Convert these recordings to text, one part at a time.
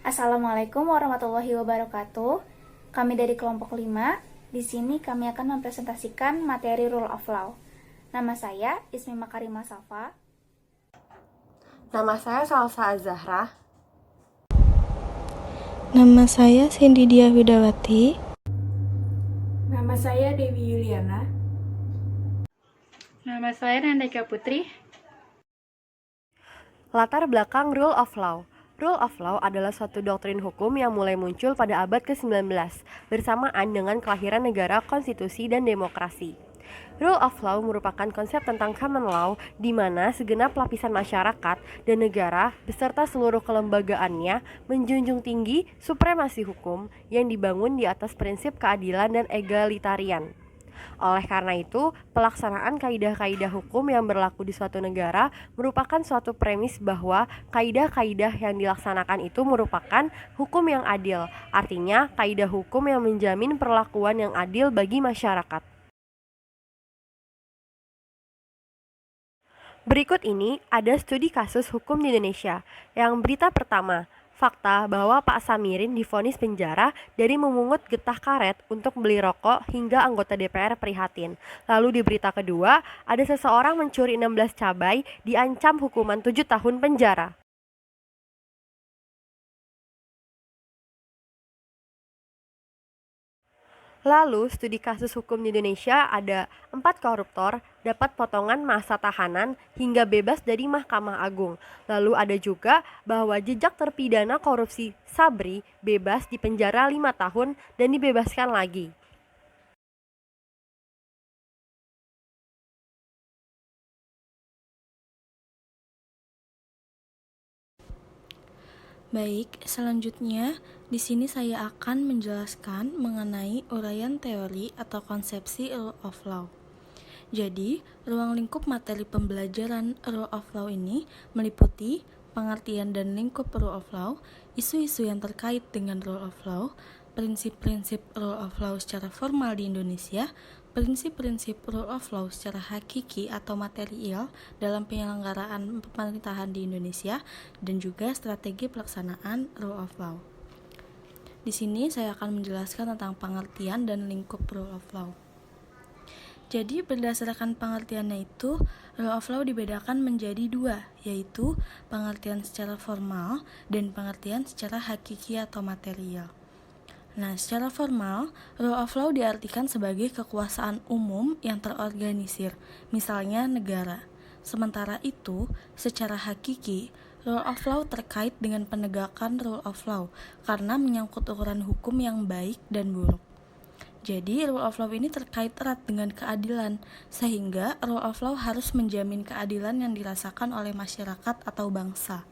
Assalamualaikum warahmatullahi wabarakatuh. Kami dari kelompok 5. Di sini kami akan mempresentasikan materi Rule of Law. Nama saya Ismi Makarima Safa. Nama saya Salsa Azahra. Nama saya Cindy Dia Widawati. Nama saya Dewi Yuliana. Nama saya Nandika Putri. Latar belakang Rule of Law. Rule of Law adalah suatu doktrin hukum yang mulai muncul pada abad ke-19 bersamaan dengan kelahiran negara, konstitusi, dan demokrasi. Rule of Law merupakan konsep tentang common law di mana segenap lapisan masyarakat dan negara beserta seluruh kelembagaannya menjunjung tinggi supremasi hukum yang dibangun di atas prinsip keadilan dan egalitarian. Oleh karena itu, pelaksanaan kaidah-kaidah hukum yang berlaku di suatu negara merupakan suatu premis bahwa kaidah-kaidah yang dilaksanakan itu merupakan hukum yang adil. Artinya, kaidah hukum yang menjamin perlakuan yang adil bagi masyarakat. Berikut ini ada studi kasus hukum di Indonesia. Yang berita pertama, fakta bahwa Pak Samirin divonis penjara dari memungut getah karet untuk beli rokok hingga anggota DPR prihatin. Lalu di berita kedua, ada seseorang mencuri 16 cabai diancam hukuman 7 tahun penjara. Lalu, studi kasus hukum di Indonesia ada 4 koruptor dapat potongan masa tahanan hingga bebas dari Mahkamah Agung. Lalu ada juga bahwa jejak terpidana korupsi Sabri bebas di penjara 5 tahun dan dibebaskan lagi. Baik, selanjutnya di sini saya akan menjelaskan mengenai uraian teori atau konsepsi Rule of Law. Jadi, ruang lingkup materi pembelajaran Rule of Law ini meliputi pengertian dan lingkup Rule of Law, isu-isu yang terkait dengan Rule of Law, prinsip-prinsip Rule of Law secara formal di Indonesia, prinsip-prinsip Rule of Law secara hakiki atau material dalam penyelenggaraan pemerintahan di Indonesia, dan juga strategi pelaksanaan Rule of Law. Di sini saya akan menjelaskan tentang pengertian dan lingkup Rule of Law. Jadi berdasarkan pengertiannya itu, Rule of Law dibedakan menjadi dua, yaitu pengertian secara formal dan pengertian secara hakiki atau material. Nah, secara formal, Rule of Law diartikan sebagai kekuasaan umum yang terorganisir, misalnya negara. Sementara itu, secara hakiki, Rule of Law terkait dengan penegakan Rule of Law karena menyangkut ukuran hukum yang baik dan buruk. Jadi, Rule of Law ini terkait erat dengan keadilan, sehingga Rule of Law harus menjamin keadilan yang dirasakan oleh masyarakat atau bangsa.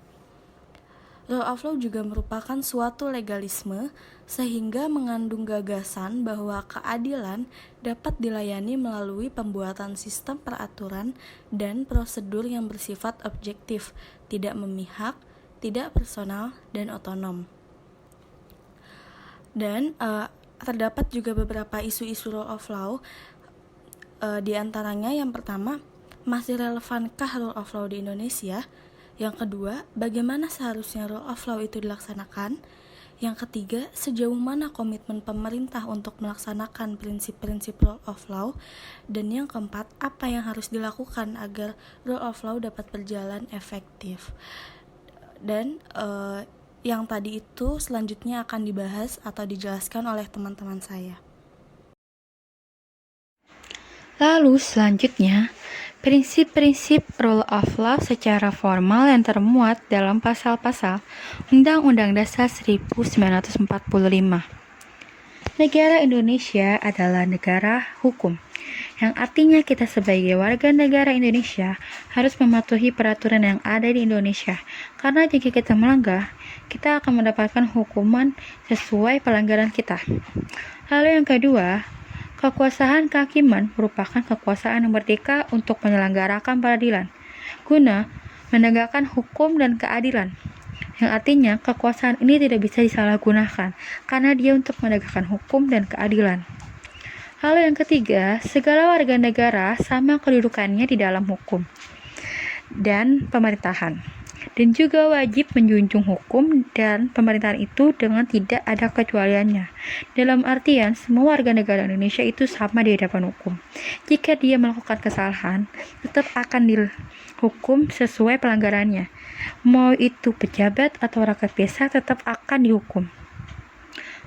Rule of Law juga merupakan suatu legalisme sehingga mengandung gagasan bahwa keadilan dapat dilayani melalui pembuatan sistem peraturan dan prosedur yang bersifat objektif, tidak memihak, tidak personal, dan otonom. Dan terdapat juga beberapa isu-isu Rule of Law, di antaranya yang pertama, masih relevankah Rule of Law di Indonesia? Yang kedua, bagaimana seharusnya Rule of Law itu dilaksanakan? Yang ketiga, sejauh mana komitmen pemerintah untuk melaksanakan prinsip-prinsip Rule of Law? Dan yang keempat, apa yang harus dilakukan agar Rule of Law dapat berjalan efektif? Dan yang tadi itu selanjutnya akan dibahas atau dijelaskan oleh teman-teman saya. Lalu selanjutnya, prinsip-prinsip Rule of Law secara formal yang termuat dalam pasal-pasal Undang-Undang Dasar 1945. Negara Indonesia adalah negara hukum, yang artinya kita sebagai warga negara Indonesia harus mematuhi peraturan yang ada di Indonesia, karena jika kita melanggar, kita akan mendapatkan hukuman sesuai pelanggaran kita. Lalu yang kedua, kekuasaan kehakiman merupakan kekuasaan yang merdeka untuk menyelenggarakan peradilan, guna menegakkan hukum dan keadilan, yang artinya kekuasaan ini tidak bisa disalahgunakan, karena dia untuk menegakkan hukum dan keadilan. Lalu yang ketiga, segala warga negara sama kedudukannya di dalam hukum dan pemerintahan. dan juga wajib menjunjung hukum dan pemerintahan itu dengan tidak ada kecualiannya. Dalam artian, semua warga negara Indonesia itu sama di hadapan hukum. Jika dia melakukan kesalahan, tetap akan dihukum sesuai pelanggarannya. Mau itu pejabat atau rakyat biasa tetap akan dihukum.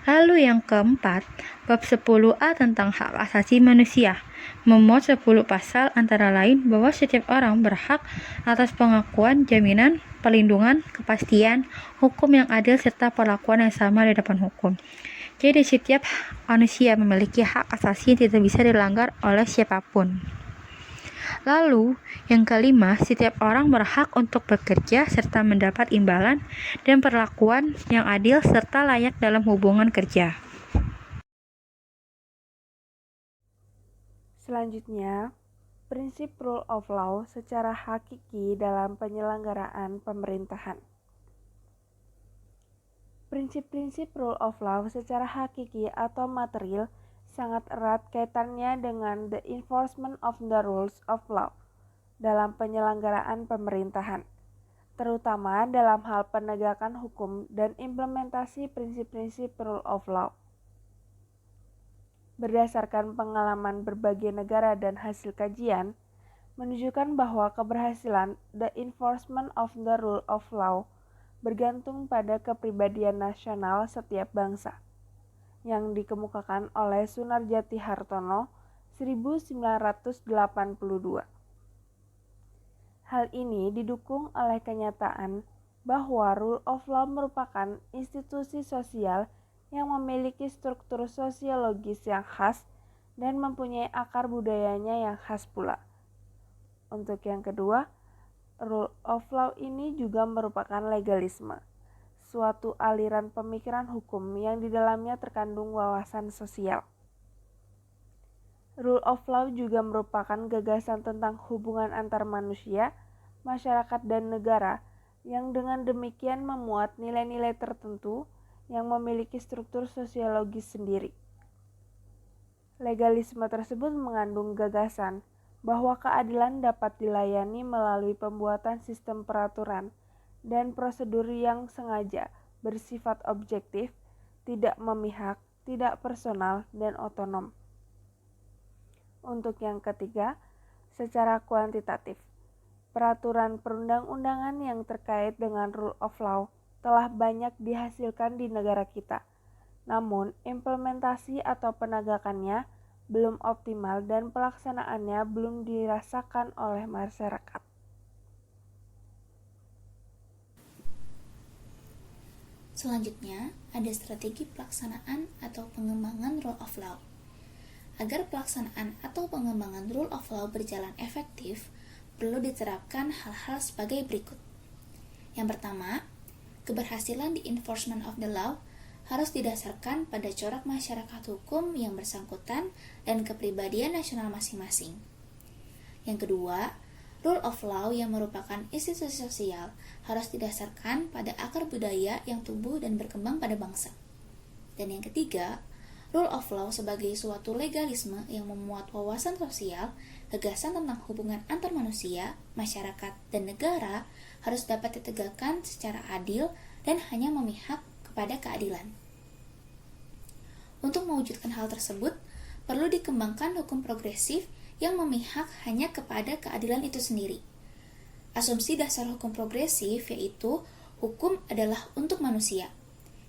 Lalu yang keempat, bab 10A tentang hak asasi manusia, memuat 10 pasal antara lain bahwa setiap orang berhak atas pengakuan, jaminan, perlindungan, kepastian, hukum yang adil, serta perlakuan yang sama di hadapan hukum. Jadi setiap manusia memiliki hak asasi yang tidak bisa dilanggar oleh siapapun. Lalu, yang kelima, setiap orang berhak untuk bekerja serta mendapat imbalan dan perlakuan yang adil serta layak dalam hubungan kerja. Selanjutnya, prinsip rule of law secara hakiki dalam penyelenggaraan pemerintahan. Prinsip-prinsip rule of law secara hakiki atau material sangat erat kaitannya dengan the enforcement of the rules of law dalam penyelenggaraan pemerintahan, terutama dalam hal penegakan hukum dan implementasi prinsip-prinsip rule of law. Berdasarkan pengalaman berbagai negara dan hasil kajian, menunjukkan bahwa keberhasilan the enforcement of the rule of law bergantung pada kepribadian nasional setiap bangsa, yang dikemukakan oleh Sunarjati Hartono 1982. Hal ini didukung oleh kenyataan bahwa rule of law merupakan institusi sosial yang memiliki struktur sosiologis yang khas dan mempunyai akar budayanya yang khas pula. Untuk yang kedua, rule of law ini juga merupakan legalisme, suatu aliran pemikiran hukum yang di dalamnya terkandung wawasan sosial. Rule of law juga merupakan gagasan tentang hubungan antar manusia, masyarakat, dan negara yang dengan demikian memuat nilai-nilai tertentu yang memiliki struktur sosiologis sendiri. Legalisme tersebut mengandung gagasan bahwa keadilan dapat dilayani melalui pembuatan sistem peraturan dan prosedur yang sengaja, bersifat objektif, tidak memihak, tidak personal, dan otonom. Untuk yang ketiga, secara kuantitatif, peraturan perundang-undangan yang terkait dengan rule of law telah banyak dihasilkan di negara kita. Namun, implementasi atau penegakannya belum optimal dan pelaksanaannya belum dirasakan oleh masyarakat. Selanjutnya, ada strategi pelaksanaan atau pengembangan rule of law. Agar pelaksanaan atau pengembangan rule of law berjalan efektif, perlu diterapkan hal-hal sebagai berikut. Yang pertama, keberhasilan di enforcement of the law harus didasarkan pada corak masyarakat hukum yang bersangkutan dan kepribadian nasional masing-masing. Yang kedua, rule of law yang merupakan institusi sosial harus didasarkan pada akar budaya yang tumbuh dan berkembang pada bangsa. Dan yang ketiga, rule of law sebagai suatu legalisme yang memuat wawasan sosial, gagasan tentang hubungan antar manusia, masyarakat, dan negara harus dapat ditegakkan secara adil dan hanya memihak kepada keadilan. Untuk mewujudkan hal tersebut, perlu dikembangkan hukum progresif yang memihak hanya kepada keadilan itu sendiri. Asumsi dasar hukum progresif yaitu hukum adalah untuk manusia,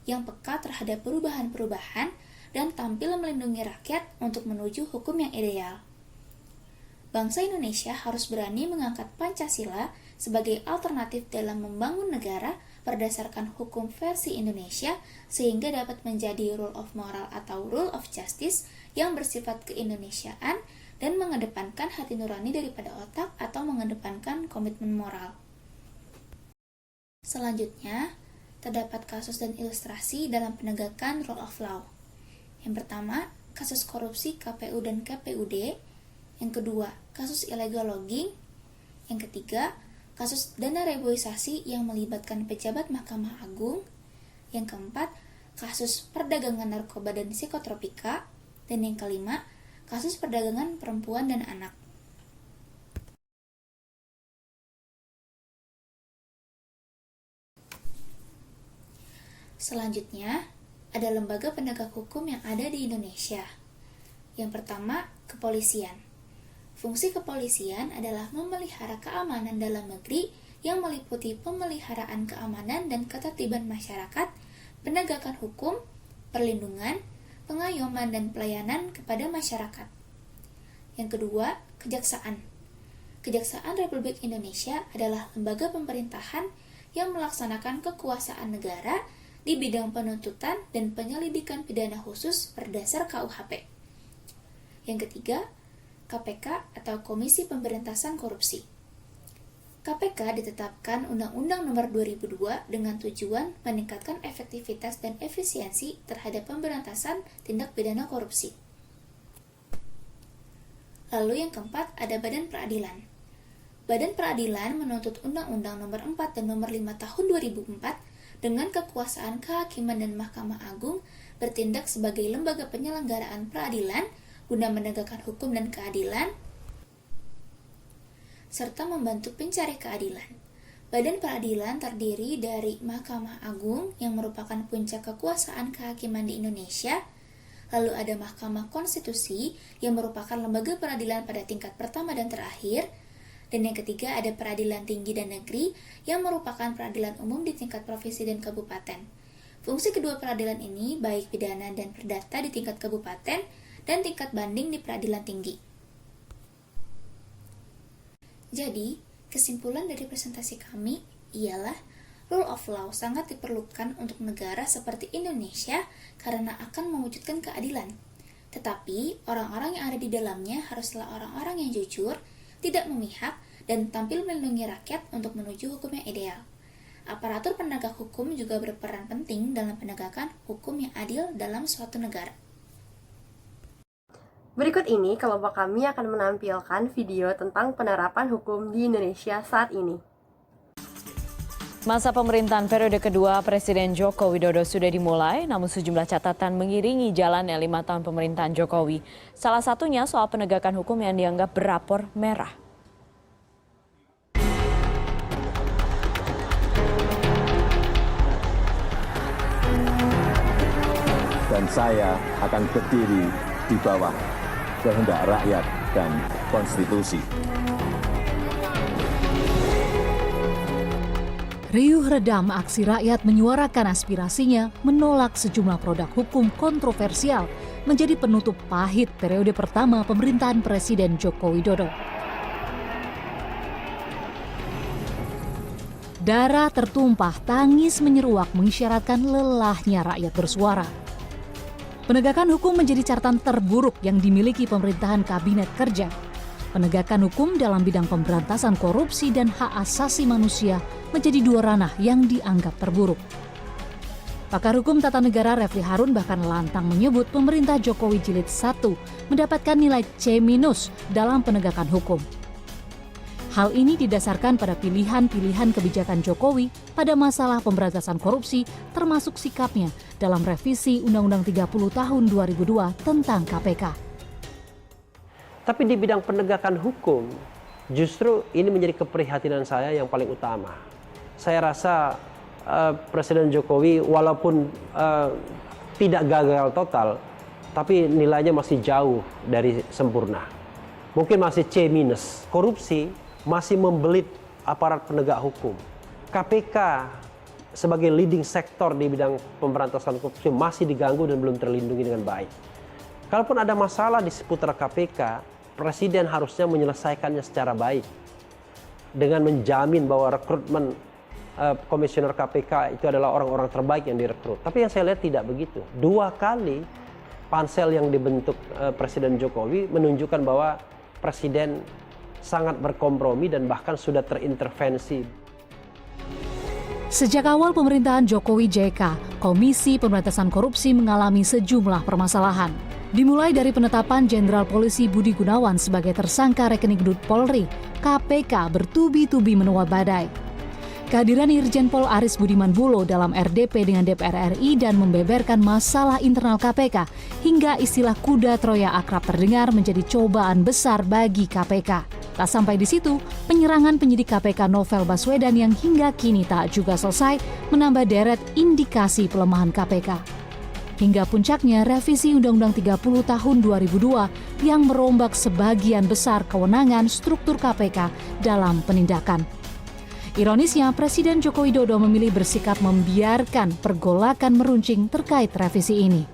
yang peka terhadap perubahan-perubahan dan tampil melindungi rakyat untuk menuju hukum yang ideal. Bangsa Indonesia harus berani mengangkat Pancasila sebagai alternatif dalam membangun negara berdasarkan hukum versi Indonesia sehingga dapat menjadi rule of moral atau rule of justice yang bersifat keindonesiaan dan mengedepankan hati nurani daripada otak atau mengedepankan komitmen moral. Selanjutnya, terdapat kasus dan ilustrasi dalam penegakan rule of law. Yang pertama, kasus korupsi KPU dan KPUD. Yang kedua, kasus illegal logging. Yang ketiga, kasus dana reboisasi yang melibatkan pejabat Mahkamah Agung. Yang keempat, kasus perdagangan narkoba dan psikotropika. Dan yang kelima, kasus perdagangan perempuan dan anak. Selanjutnya, ada lembaga penegak hukum yang ada di Indonesia. Yang pertama, kepolisian. Fungsi kepolisian adalah memelihara keamanan dalam negeri yang meliputi pemeliharaan keamanan dan ketertiban masyarakat, penegakan hukum, perlindungan, pengayoman dan pelayanan kepada masyarakat. Yang kedua, kejaksaan. Kejaksaan Republik Indonesia adalah lembaga pemerintahan yang melaksanakan kekuasaan negara di bidang penuntutan dan penyelidikan pidana khusus berdasar KUHP. Yang ketiga, KPK atau Komisi Pemberantasan Korupsi. KPK ditetapkan Undang-Undang Nomor 2002 dengan tujuan meningkatkan efektivitas dan efisiensi terhadap pemberantasan tindak pidana korupsi. Lalu yang keempat, ada Badan Peradilan. Badan Peradilan menuntut Undang-Undang Nomor 4 dan Nomor 5 Tahun 2004 dengan kekuasaan kehakiman dan Mahkamah Agung bertindak sebagai lembaga penyelenggaraan peradilan guna menegakkan hukum dan keadilan, serta membantu pencari keadilan. Badan Peradilan terdiri dari Mahkamah Agung yang merupakan puncak kekuasaan kehakiman di Indonesia, lalu ada Mahkamah Konstitusi yang merupakan lembaga peradilan pada tingkat pertama dan terakhir, dan yang ketiga ada Peradilan Tinggi dan Negeri yang merupakan peradilan umum di tingkat provinsi dan kabupaten. Fungsi kedua peradilan ini baik pidana dan perdata di tingkat kabupaten dan tingkat banding di peradilan tinggi. Jadi, kesimpulan dari presentasi kami ialah rule of law sangat diperlukan untuk negara seperti Indonesia karena akan mewujudkan keadilan. Tetapi, orang-orang yang ada di dalamnya haruslah orang-orang yang jujur, tidak memihak, dan tampil melindungi rakyat untuk menuju hukum yang ideal. Aparatur penegak hukum juga berperan penting dalam penegakan hukum yang adil dalam suatu negara. Berikut ini kelompok kami akan menampilkan video tentang penerapan hukum di Indonesia saat ini. Masa pemerintahan periode kedua Presiden Joko Widodo sudah dimulai, namun sejumlah catatan mengiringi jalannya 5 tahun pemerintahan Jokowi. Salah satunya soal penegakan hukum yang dianggap berrapor merah. Dan saya akan berdiri di bawah kehendak rakyat dan konstitusi. Riuh redam aksi rakyat menyuarakan aspirasinya menolak sejumlah produk hukum kontroversial menjadi penutup pahit periode pertama pemerintahan Presiden Joko Widodo. Darah tertumpah, tangis menyeruak mengisyaratkan lelahnya rakyat bersuara. Penegakan hukum menjadi catatan terburuk yang dimiliki pemerintahan Kabinet Kerja. Penegakan hukum dalam bidang pemberantasan korupsi dan hak asasi manusia menjadi dua ranah yang dianggap terburuk. Pakar hukum tata negara Refli Harun bahkan lantang menyebut pemerintah Jokowi Jilid 1 mendapatkan nilai C- dalam penegakan hukum. Hal ini didasarkan pada pilihan-pilihan kebijakan Jokowi pada masalah pemberantasan korupsi termasuk sikapnya dalam revisi Undang-Undang 30 tahun 2002 tentang KPK. Tapi di bidang penegakan hukum, justru ini menjadi keprihatinan saya yang paling utama. Saya rasa Presiden Jokowi walaupun tidak gagal total, tapi nilainya masih jauh dari sempurna. Mungkin masih C-. Korupsi masih membelit aparat penegak hukum. KPK sebagai leading sektor di bidang pemberantasan korupsi masih diganggu dan belum terlindungi dengan baik. Kalaupun ada masalah di seputar KPK, Presiden harusnya menyelesaikannya secara baik dengan menjamin bahwa rekrutmen komisioner KPK itu adalah orang-orang terbaik yang direkrut. Tapi yang saya lihat tidak begitu. 2 kali pansel yang dibentuk Presiden Jokowi menunjukkan bahwa Presiden sangat berkompromi dan bahkan sudah terintervensi. Sejak awal pemerintahan Jokowi JK, Komisi Pemberantasan Korupsi mengalami sejumlah permasalahan. Dimulai dari penetapan Jenderal Polisi Budi Gunawan sebagai tersangka rekening gendut Polri, KPK bertubi-tubi menuai badai. Kehadiran Irjen Pol Aris Budiman Bulo dalam RDP dengan DPR RI dan membeberkan masalah internal KPK hingga istilah kuda Troya akrab terdengar menjadi cobaan besar bagi KPK. Tak sampai di situ, penyerangan penyidik KPK Novel Baswedan yang hingga kini tak juga selesai menambah deret indikasi pelemahan KPK. Hingga puncaknya revisi Undang-Undang 30 tahun 2002 yang merombak sebagian besar kewenangan struktur KPK dalam penindakan. Ironisnya, Presiden Joko Widodo memilih bersikap membiarkan pergolakan meruncing terkait revisi ini.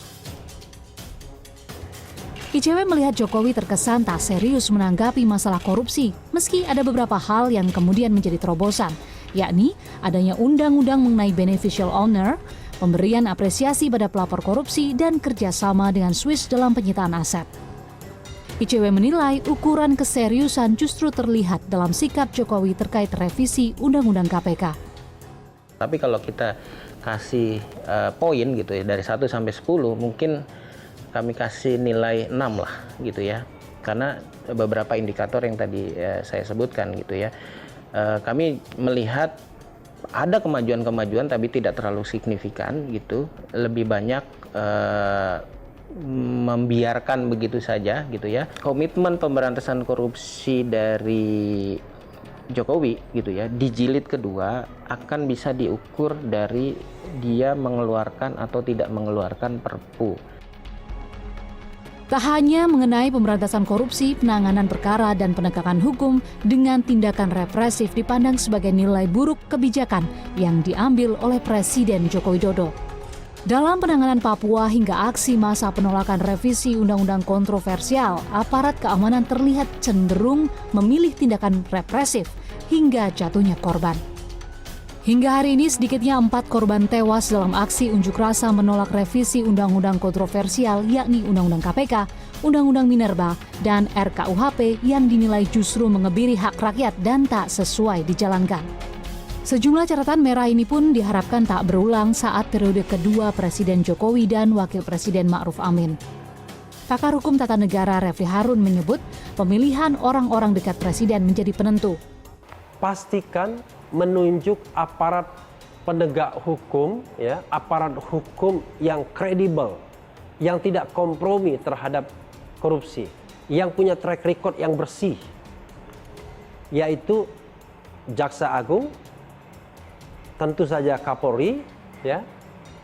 ICW melihat Jokowi terkesan tak serius menanggapi masalah korupsi, meski ada beberapa hal yang kemudian menjadi terobosan, yakni adanya undang-undang mengenai beneficial owner, pemberian apresiasi pada pelapor korupsi, dan kerjasama dengan Swiss dalam penyitaan aset. ICW menilai ukuran keseriusan justru terlihat dalam sikap Jokowi terkait revisi Undang-Undang KPK. Tapi kalau kita kasih poin gitu ya, dari 1 sampai 10 mungkin kami kasih nilai 6 lah gitu ya, karena beberapa indikator yang tadi saya sebutkan gitu ya. Kami melihat ada kemajuan-kemajuan tapi tidak terlalu signifikan gitu, lebih banyak membiarkan begitu saja gitu ya. Komitmen pemberantasan korupsi dari Jokowi gitu ya di jilid kedua akan bisa diukur dari dia mengeluarkan atau tidak mengeluarkan Perpu. Tak hanya mengenai pemberantasan korupsi, penanganan perkara dan penegakan hukum dengan tindakan represif dipandang sebagai nilai buruk kebijakan yang diambil oleh Presiden Joko Widodo. Dalam penanganan Papua hingga aksi massa penolakan revisi undang-undang kontroversial, aparat keamanan terlihat cenderung memilih tindakan represif hingga jatuhnya korban. Hingga hari ini sedikitnya 4 korban tewas dalam aksi unjuk rasa menolak revisi undang-undang kontroversial yakni Undang-Undang KPK, Undang-Undang Minerba, dan RKUHP yang dinilai justru mengebiri hak rakyat dan tak sesuai dijalankan. Sejumlah catatan merah ini pun diharapkan tak berulang saat periode kedua Presiden Jokowi dan Wakil Presiden Ma'ruf Amin. Pakar Hukum Tata Negara Refli Harun menyebut pemilihan orang-orang dekat Presiden menjadi penentu. Pastikan menunjuk aparat penegak hukum, ya, aparat hukum yang kredibel, yang tidak kompromi terhadap korupsi, yang punya track record yang bersih, yaitu Jaksa Agung, tentu saja Kapolri, ya,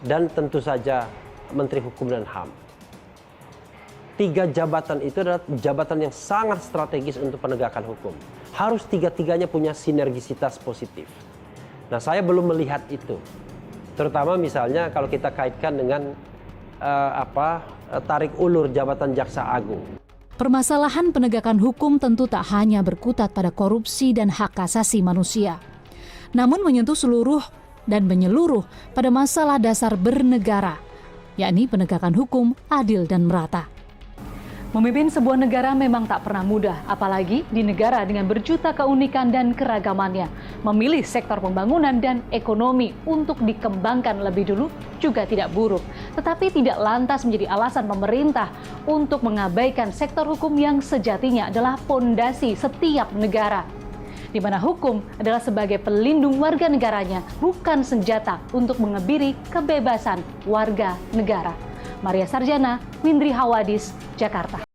dan tentu saja Menteri Hukum dan HAM. 3 jabatan itu adalah jabatan yang sangat strategis untuk penegakan hukum. Harus 3-tiganya punya sinergisitas positif. Nah, saya belum melihat itu. Terutama misalnya kalau kita kaitkan dengan tarik ulur jabatan Jaksa Agung. Permasalahan penegakan hukum tentu tak hanya berkutat pada korupsi dan hak asasi manusia, namun menyentuh seluruh dan menyeluruh pada masalah dasar bernegara, yakni penegakan hukum adil dan merata. Memimpin sebuah negara memang tak pernah mudah, apalagi di negara dengan berjuta keunikan dan keragamannya. Memilih sektor pembangunan dan ekonomi untuk dikembangkan lebih dulu juga tidak buruk, tetapi tidak lantas menjadi alasan pemerintah untuk mengabaikan sektor hukum yang sejatinya adalah fondasi setiap negara, di mana hukum adalah sebagai pelindung warga negaranya, bukan senjata untuk mengebiri kebebasan warga negara. Maria Sarjana, Windri Hawadis, Jakarta.